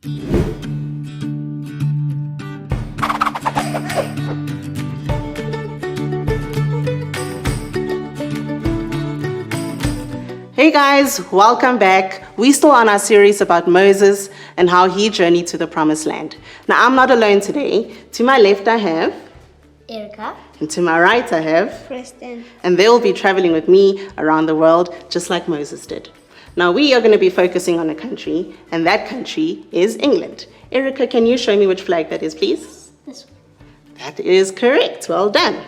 Hey guys, welcome back. We're still on our series about Moses and how he journeyed to the promised land. Now, I'm not alone today. To my left, I have Erica. And to my right, I have Kristen. And they will be traveling with me around the world, just like Moses did. Now, we are going to be focusing on a country, and that country is England. Erica, can you show me which flag that is, please? This one. That is correct. Well done.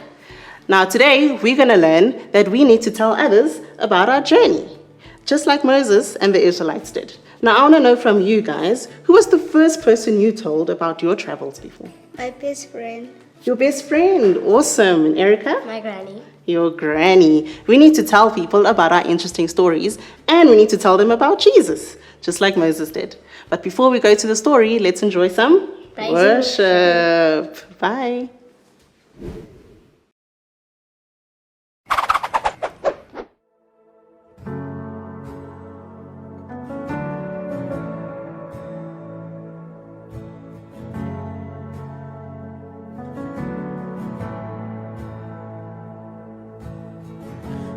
Now, today, we're going to learn that we need to tell others about our journey, just like Moses and the Israelites did. Now, I want to know from you guys, who was the first person you told about your travels before? My best friend. Your best friend. Awesome. And Erica? My granny. Your granny. We need to tell people about our interesting stories, and we need to tell them about Jesus, just like Moses did. But before we go to the story, let's enjoy some worship. Bye.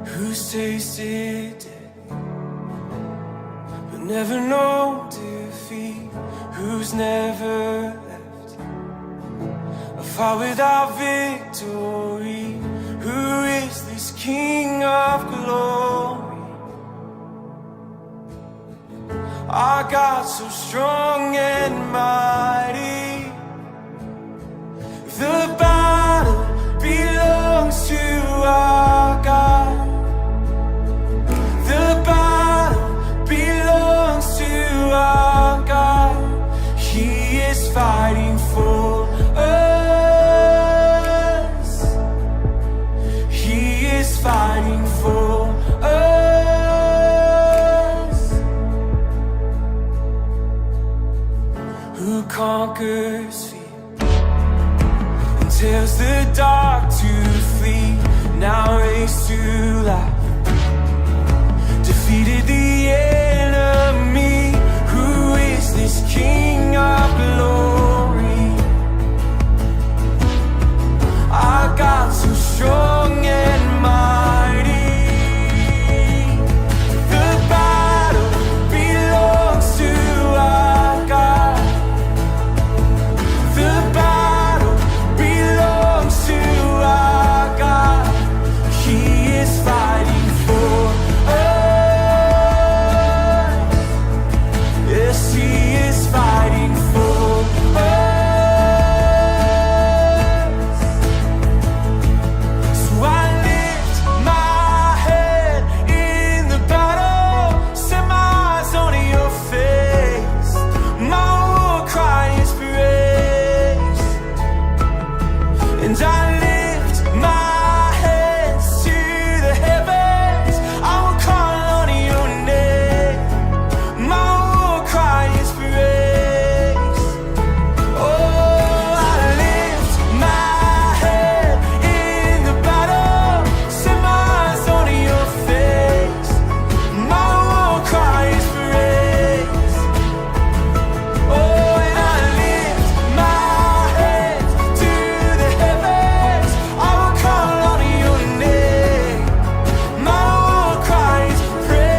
Who's tasted death, but never known defeat? Who's never left a fight without victory? Who is this King of glory? Our God so strong and mighty. The battle belongs to our God. The battle belongs to our God. He is fighting for us. He is fighting for us. Who conquers fear and tells the dark to flee? Now raised to life, defeated the enemy. Who is this King of glory? Our God so strong and mighty. The battle belongs to our God. The battle belongs to our God. He is fighting for us. Yes, He is fighting for us. So I lift my head in the battle, set my eyes on your face. My war cry is praise, and I lift my hands to the heavens. I will call on your name. My war cry is praise. Oh, I lift my head in the battle, set my eyes on your face. My war cry is praise. Oh, and I lift my hands to the heavens. I will call on your name. My war cry is praise.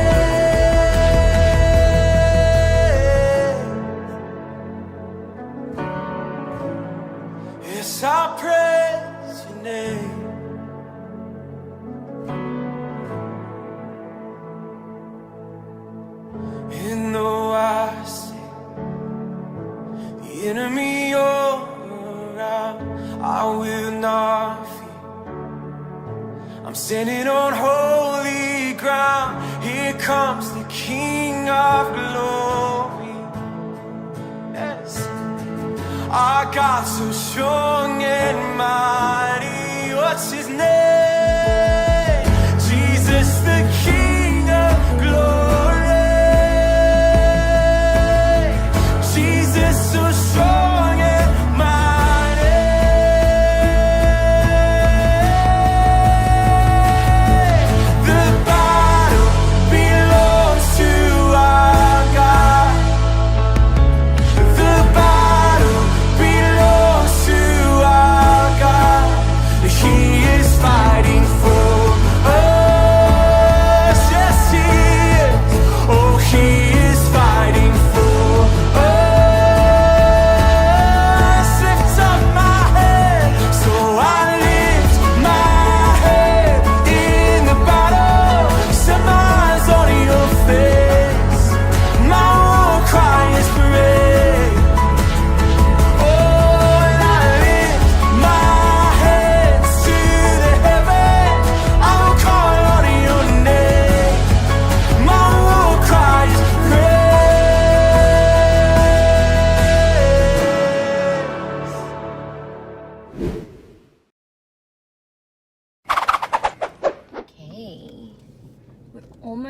Yes, I praise your name. And though I see the enemy all around, I will not fear. I'm standing on holy ground. Here comes the King of glory. Yes. Our God so strong and mighty. What's His name? Jesus, the King of glory. Jesus so strong and mighty. The battle belongs to our God.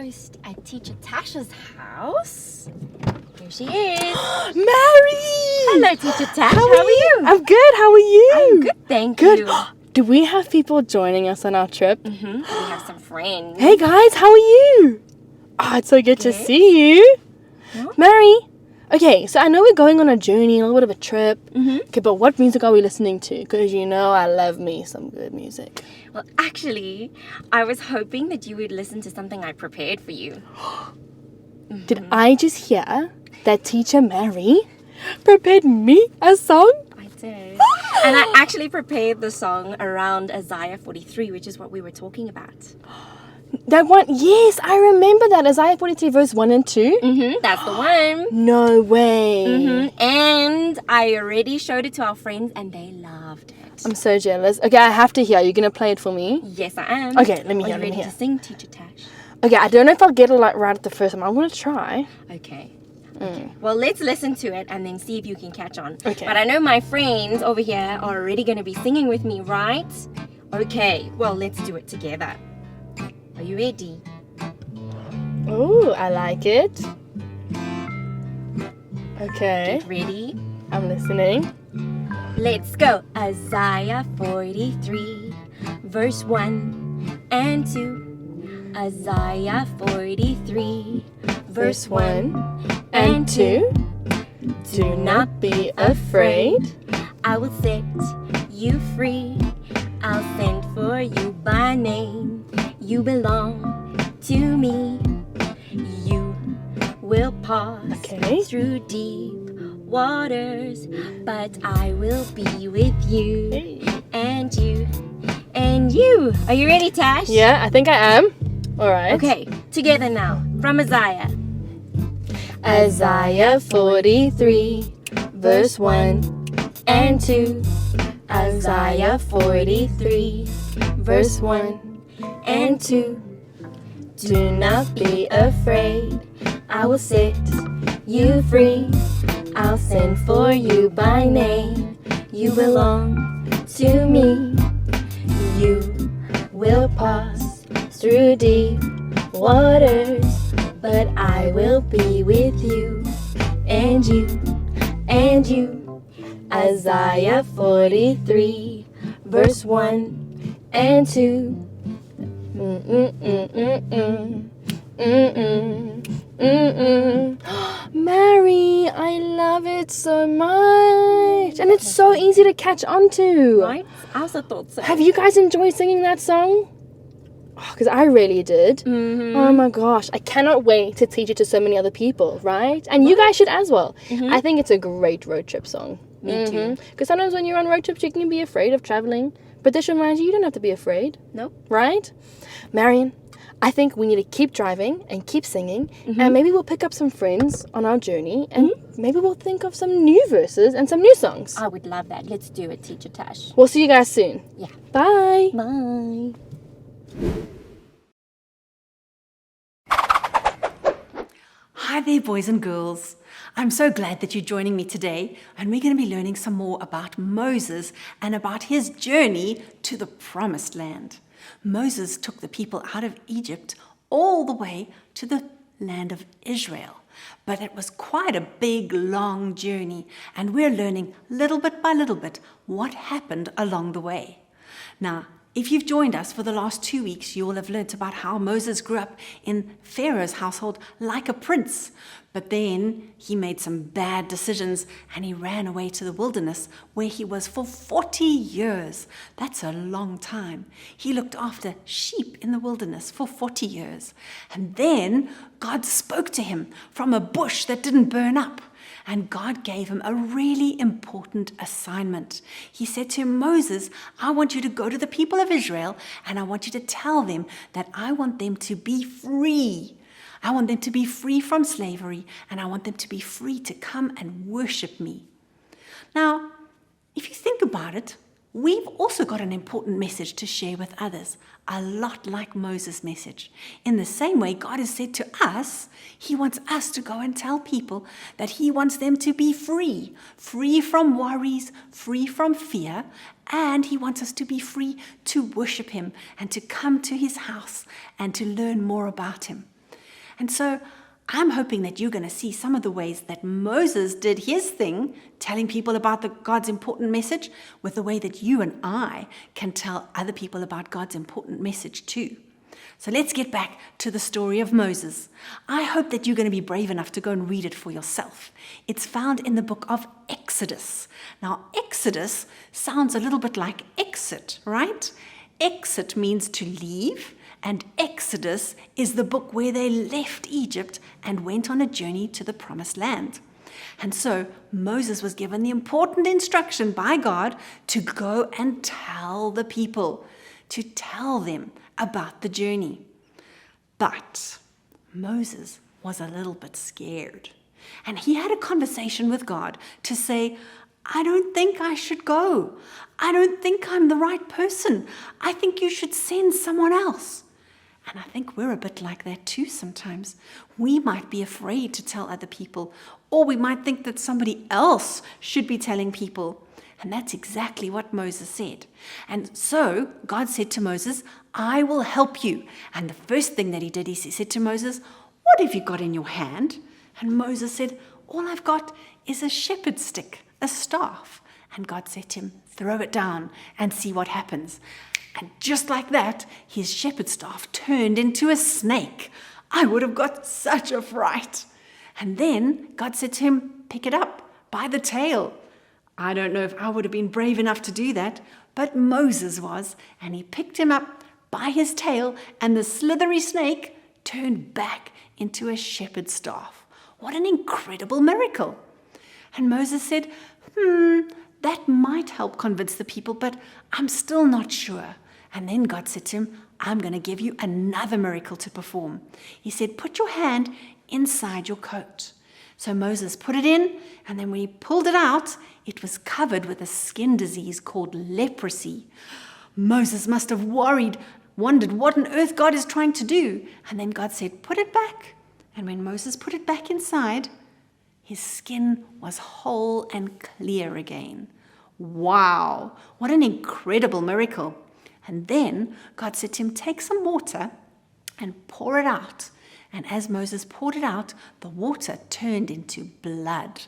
host at Teacher Tasha's house. Here she is. Mary! Hello, Teacher Tash. How are you? I'm good. How are you? I'm good, thank Good. you. Do we have people joining us on our trip? We have some friends. Hey guys, how are you? Oh, it's so good to see you. Yeah. Mary, okay, so I know we're going on a journey, a little bit of a trip. Okay, but what music are we listening to? Because you know I love me some good music. Well, actually, I was hoping that you would listen to something I prepared for you. Did I just hear that Teacher Mary prepared me a song? I did. And I actually prepared the song around Isaiah 43, which is what we were talking about. That one, yes, I remember that. Isaiah 43 verse 1 and 2. That's the one. No way. And I already showed it to our friends and they loved it. I'm so jealous. Okay, I have to hear. You're going to play it for me? Yes, I am. Okay, let me Are hear, you let me ready hear. to sing, Teacher Tash? Okay, I don't know if I'll get it like right at the first time. I'm going to try. Okay. Well, let's listen to it and then see if you can catch on. Okay. But I know my friends over here are already going to be singing with me, right? Okay, well, let's do it together. Are you ready? Oh, I like it. Okay, Get ready. I'm listening. Let's go. Isaiah 43, verse 1 and 2. Isaiah 43, verse 1 and 2. Do not be afraid. I will set you free. I'll send for you by name. You belong to me. You will pass Okay. through deep waters, but I will be with you. Hey. And you. And you. Are you ready, Tash? Yeah, I think I am. All right. Okay, together now. From Isaiah. Isaiah 43, verse 1 and 2. Isaiah 43, verse 1 and 2. Do not be afraid. I will set you free. I'll send for you by name. You belong to me. You will pass through deep waters, but I will be with you, and you, and you. Isaiah 43, verse 1 and 2. Mary, I love it so much. And it's so easy to catch on to. Right? I also thought so. Have you guys enjoyed singing that song? Because I really did. Oh my gosh. I cannot wait to teach it to so many other people, right? And you guys should as well. I think it's a great road trip song. Me too. Because sometimes when you're on road trips, you can be afraid of traveling. But this reminds you don't have to be afraid. Nope. Right? Marion, I think we need to keep driving and keep singing. And maybe we'll pick up some friends on our journey. And maybe we'll think of some new verses and some new songs. I would love that. Let's do it, Teacher Tash. We'll see you guys soon. Yeah. Bye. Bye. Hi there, boys and girls. I'm so glad that you're joining me today, and we're going to be learning some more about Moses and about his journey to the Promised Land. Moses took the people out of Egypt all the way to the land of Israel, but it was quite a big, long journey, and we're learning little bit by little bit what happened along the way. Now, if you've joined us for the last 2 weeks, you will have learnt about how Moses grew up in Pharaoh's household like a prince. But then he made some bad decisions and he ran away to the wilderness where he was for 40 years. That's a long time. He looked after sheep in the wilderness for 40 years. And then God spoke to him from a bush that didn't burn up. And God gave him a really important assignment. He said to him, Moses, I want you to go to the people of Israel and I want you to tell them that I want them to be free. I want them to be free from slavery and I want them to be free to come and worship me. Now, if you think about it, we've also got an important message to share with others, a lot like Moses' message. In the same way, God has said to us, he wants us to go and tell people that he wants them to be free, free from worries, free from fear, and he wants us to be free to worship him and to come to his house and to learn more about him. And so I'm hoping that you're going to see some of the ways that Moses did his thing, telling people about God's important message, with the way that you and I can tell other people about God's important message too. So let's get back to the story of Moses. I hope that you're going to be brave enough to go and read it for yourself. It's found in the book of Exodus. Now, Exodus sounds a little bit like exit, right? Exit means to leave, and Exodus is the book where they left Egypt and went on a journey to the promised land. And so Moses was given the important instruction by God to go and tell the people, to tell them about the journey. But Moses was a little bit scared. And he had a conversation with God to say, I don't think I should go. I don't think I'm the right person. I think you should send someone else. And I think we're a bit like that too sometimes. We might be afraid to tell other people, or we might think that somebody else should be telling people. And that's exactly what Moses said. And so God said to Moses, I will help you. And the first thing that he did is he said to Moses, what have you got in your hand? And Moses said, all I've got is a shepherd's stick, a staff. And God said to him, throw it down and see what happens. And just like that, his shepherd's staff turned into a snake. I would have got such a fright. And then God said to him, pick it up by the tail. I don't know if I would have been brave enough to do that, but Moses was, and he picked him up by his tail, and the slithery snake turned back into a shepherd's staff. What an incredible miracle. And Moses said, that might help convince the people, but I'm still not sure. And then God said to him, I'm going to give you another miracle to perform. He said, put your hand inside your coat. So Moses put it in, and then when he pulled it out, it was covered with a skin disease called leprosy. Moses must have wondered what on earth God is trying to do. And then God said, put it back. And when Moses put it back inside, his skin was whole and clear again. Wow, what an incredible miracle. And then God said to him, take some water and pour it out. And as Moses poured it out, the water turned into blood.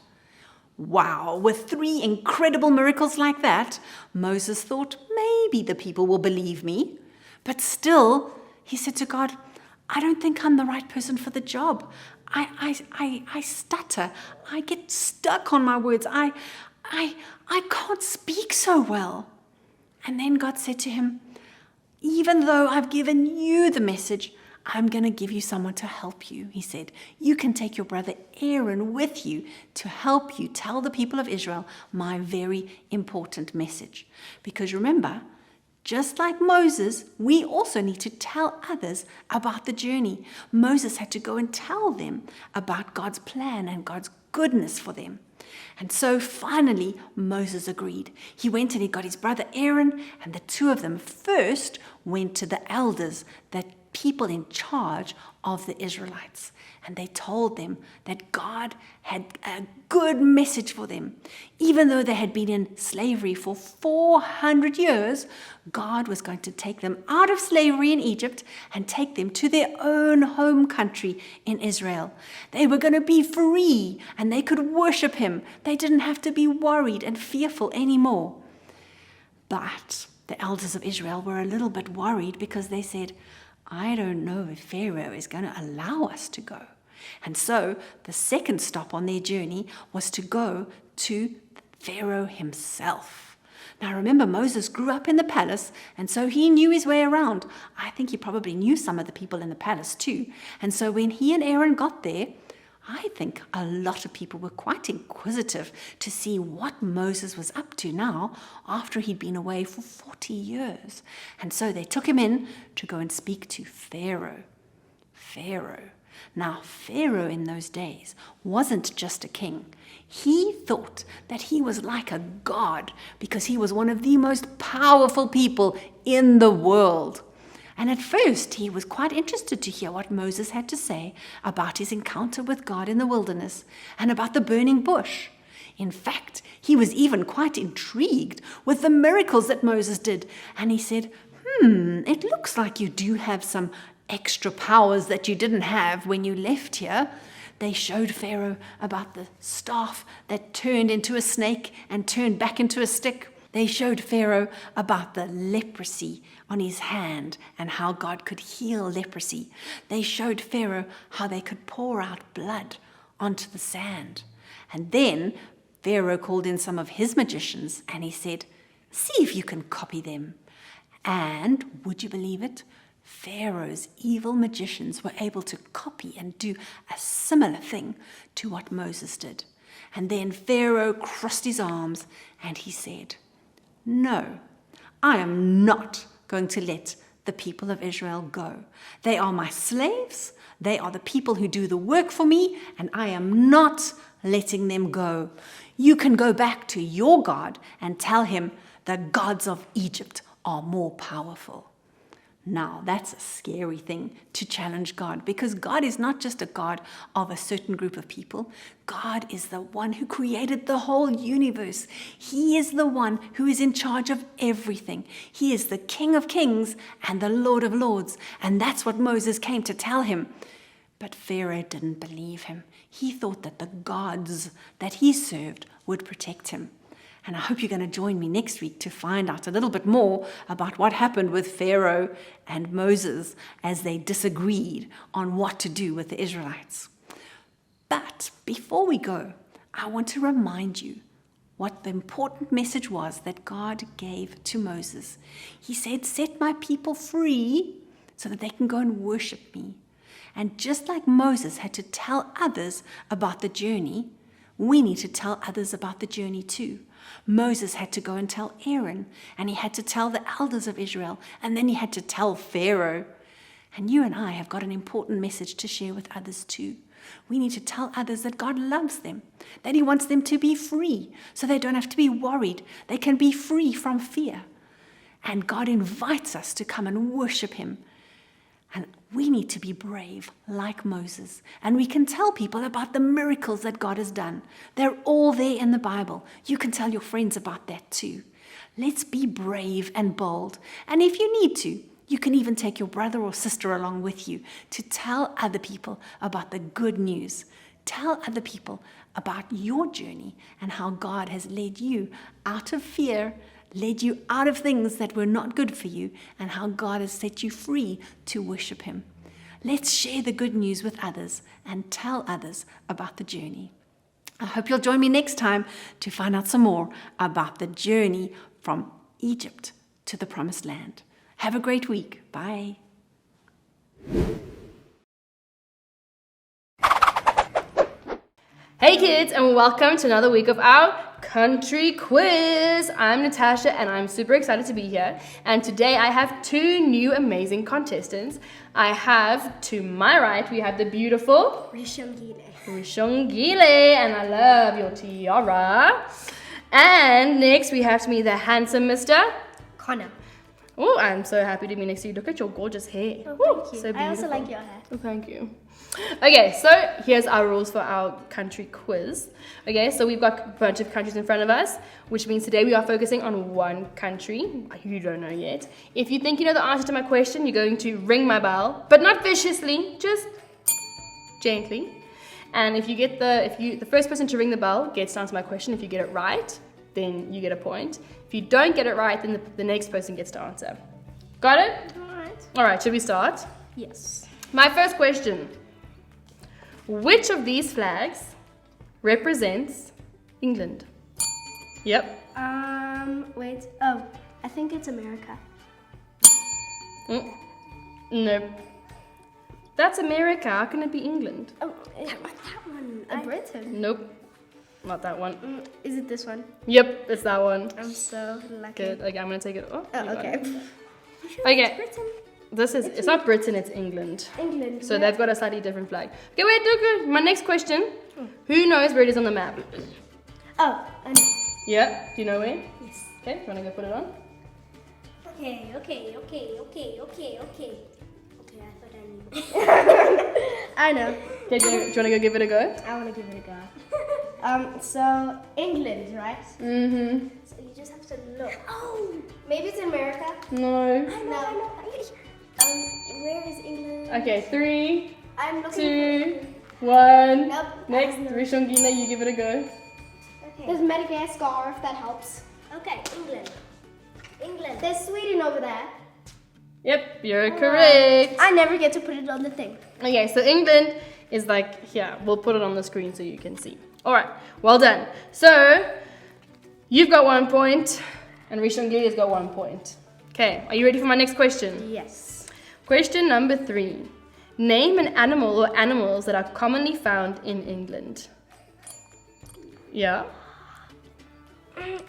Wow, with 3 incredible miracles like that, Moses thought, maybe the people will believe me. But still, he said to God, I don't think I'm the right person for the job. I stutter. I get stuck on my words. I can't speak so well. And then God said to him, even though I've given you the message, I'm going to give you someone to help you. He said, you can take your brother Aaron with you to help you tell the people of Israel my very important message. Because remember, just like Moses, we also need to tell others about the journey. Moses had to go and tell them about God's plan and God's goodness for them. And so finally, Moses agreed. He went and he got his brother Aaron, and the two of them first went to the elders, that people in charge of the Israelites. And they told them that God had a good message for them. Even though they had been in slavery for 400 years, God was going to take them out of slavery in Egypt and take them to their own home country in Israel. They were going to be free and they could worship him. They didn't have to be worried and fearful anymore. But the elders of Israel were a little bit worried because they said, I don't know if Pharaoh is going to allow us to go. And so the second stop on their journey was to go to Pharaoh himself. Now remember, Moses grew up in the palace, and so he knew his way around. I think he probably knew some of the people in the palace too. And so when he and Aaron got there, I think a lot of people were quite inquisitive to see what Moses was up to now after he'd been away for 40 years. And so they took him in to go and speak to Pharaoh. Now, Pharaoh in those days wasn't just a king. He thought that he was like a god because he was one of the most powerful people in the world. And at first, he was quite interested to hear what Moses had to say about his encounter with God in the wilderness and about the burning bush. In fact, he was even quite intrigued with the miracles that Moses did. And he said, it looks like you do have some extra powers that you didn't have when you left here. They showed Pharaoh about the staff that turned into a snake and turned back into a stick. They showed Pharaoh about the leprosy on his hand and how God could heal leprosy. They showed Pharaoh how they could pour out blood onto the sand. And then Pharaoh called in some of his magicians and he said, see if you can copy them. And would you believe it? Pharaoh's evil magicians were able to copy and do a similar thing to what Moses did. And then Pharaoh crossed his arms and he said, no, I am not going to let the people of Israel go. They are my slaves. They are the people who do the work for me, and I am not letting them go. You can go back to your God and tell him the gods of Egypt are more powerful. Now, that's a scary thing to challenge God, because God is not just a God of a certain group of people. God is the one who created the whole universe. He is the one who is in charge of everything. He is the King of Kings and the Lord of Lords. And that's what Moses came to tell him. But Pharaoh didn't believe him. He thought that the gods that he served would protect him. And I hope you're going to join me next week to find out a little bit more about what happened with Pharaoh and Moses as they disagreed on what to do with the Israelites. But before we go, I want to remind you what the important message was that God gave to Moses. He said, set my people free so that they can go and worship me. And just like Moses had to tell others about the journey, we need to tell others about the journey too. Moses had to go and tell Aaron, and he had to tell the elders of Israel, and then he had to tell Pharaoh. And you and I have got an important message to share with others too. We need to tell others that God loves them, that he wants them to be free, so they don't have to be worried. They can be free from fear. And God invites us to come and worship him. And we need to be brave like Moses. And we can tell people about the miracles that God has done. They're all there in the Bible. You can tell your friends about that too. Let's be brave and bold. And if you need to, you can even take your brother or sister along with you to tell other people about the good news. Tell other people about your journey and how God has led you out of fear, led you out of things that were not good for you, and how God has set you free to worship him. Let's share the good news with others and tell others about the journey. I hope you'll join me next time to find out some more about the journey from Egypt to the Promised Land. Have a great week. Bye. Hey kids, and welcome to another week of our country quiz. I'm Natasha and I'm super excited to be here. And today I have two new amazing contestants. I have, to my right, we have the beautiful Rishongile, and I love your tiara. And next we have to me the handsome Mr. Connor. Oh, I'm so happy to be next to you. Look at your gorgeous hair. Oh, thank you. So I also beautiful. like your hair. Oh, thank you. Okay, so here's our rules for our country quiz. Okay, so we've got a bunch of countries in front of us, which means today we are focusing on one country you don't know yet. If you think you know the answer to my question, you're going to ring my bell, but not viciously, just gently. And if you get the first person to ring the bell gets to answer my question. If you get it right, then you get a point. If you don't get it right, then the next person gets to answer. Got it? All right, should we start? Yes. My first question. Which of these flags represents England? Yep. Wait. Oh, I think it's America. Nope. That's America. How can it be England? Oh, that one. Britain. Nope. Not that one. Is it this one? Yep, it's that one. I'm so lucky. Good. Okay, I'm gonna take it off. Oh, okay. Okay. Britain. It's not Britain, it's England. England. So they've got a slightly different flag. Okay, wait, look. My next question. Who knows where it is on the map? Oh, I know. Yeah, do you know where? Yes. Okay, do you wanna go put it on? Okay, I thought I knew. I know. Okay, do you wanna go give it a go? I want to give it a go. So England, right? Mm-hmm. So you just have to look. Oh, maybe it's America. No. No. Where is England? Okay, 3, I'm looking 2, 1. Nope. Next, Rishongila, you give it a go. Okay. There's Madagascar, if that helps. Okay, England. There's Sweden over there. Yep, you're correct. I never get to put it on the thing. Okay, so England is like here. We'll put it on the screen so you can see. All right, well done. So you've got 1 point, and Rishongili's got 1 point. Okay, are you ready for my next question? Yes. Question number 3. Name an animal or animals that are commonly found in England. Yeah.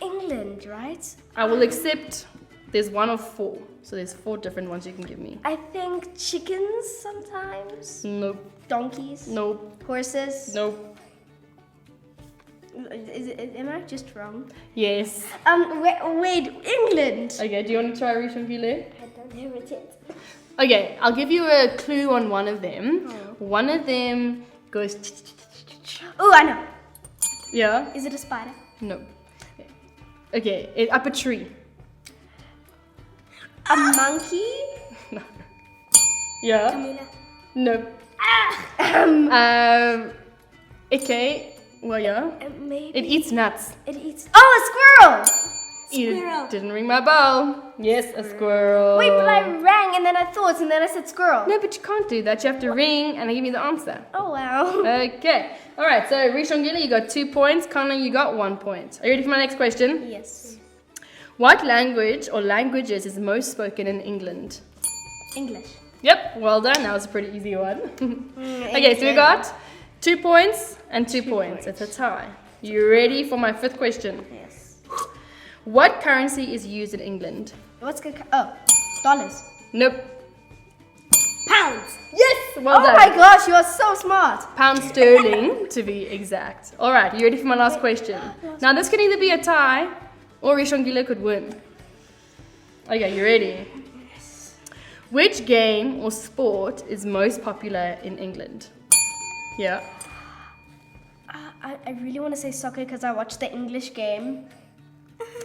England, right? I will accept there's 1 of 4. So there's 4 different ones you can give me. I think chickens sometimes. Nope. Donkeys. Nope. Horses. Nope. Am I just wrong? Yes. Wait, England. Okay, do you want to try Rishongile? I don't have it yet. Okay, I'll give you a clue on one of them. One of them goes... Oh, I know. Yeah? Is it a spider? No. Okay, up a tree. A monkey? No. Yeah? Camila. No. Okay, well, yeah. Maybe. It eats nuts. It eats. Oh, a squirrel! You didn't ring my bell. Yes, a squirrel. Wait, but I rang and then I thought and then I said squirrel. No, but you can't do that. You have to ring and give me the answer. Oh, wow. Okay. All right, so Rishongila, you got 2 points. Connor, you got 1 point. Are you ready for my next question? Yes. What language or languages is most spoken in England? English. Yep, well done. That was a pretty easy one. Okay, so we got 2 points and 2 points. It's a tie. You ready for my 5th question? Yes. What currency is used in England? What's good? Oh, dollars. Nope. Pounds. Yes, well Oh done. my gosh, you are so smart. Pound sterling, to be exact. All right, you ready for my last question? Now, this can either be a tie or Rishongila could win. Okay, you ready? Yes. Which game or sport is most popular in England? Yeah. I really want to say soccer because I watched the English game.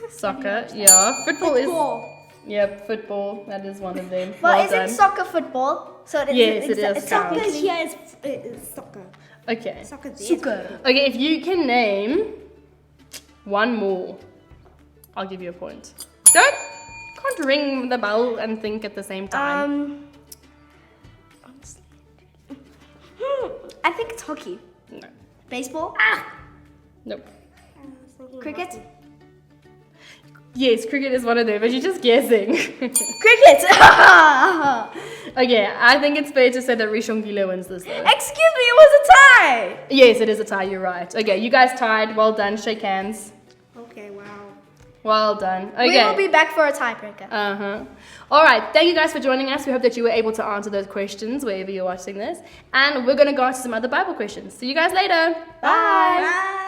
Soccer, yeah. Football. Yep, football. That is one of them. But Well isn't done. soccer football? So Yes, it is soccer counts. here is soccer. Okay. Soccer there. Okay, if you can name 1 more, I'll give you a point. Can't ring the bell and think at the same time. Honestly. I think it's hockey. No. Baseball. Nope. Cricket. Yes, cricket is one of them, but you're just guessing. Cricket. Okay, I think it's fair to say that Rishongila wins this though. Excuse me, it was a tie. Yes, it is a tie, you're right. Okay, you guys tied. Well done. Shake hands. Okay, wow. Well done. Okay. We will be back for a tiebreaker. All right, thank you guys for joining us. We hope that you were able to answer those questions wherever you're watching this. And we're going to go on to some other Bible questions. See you guys later. Bye.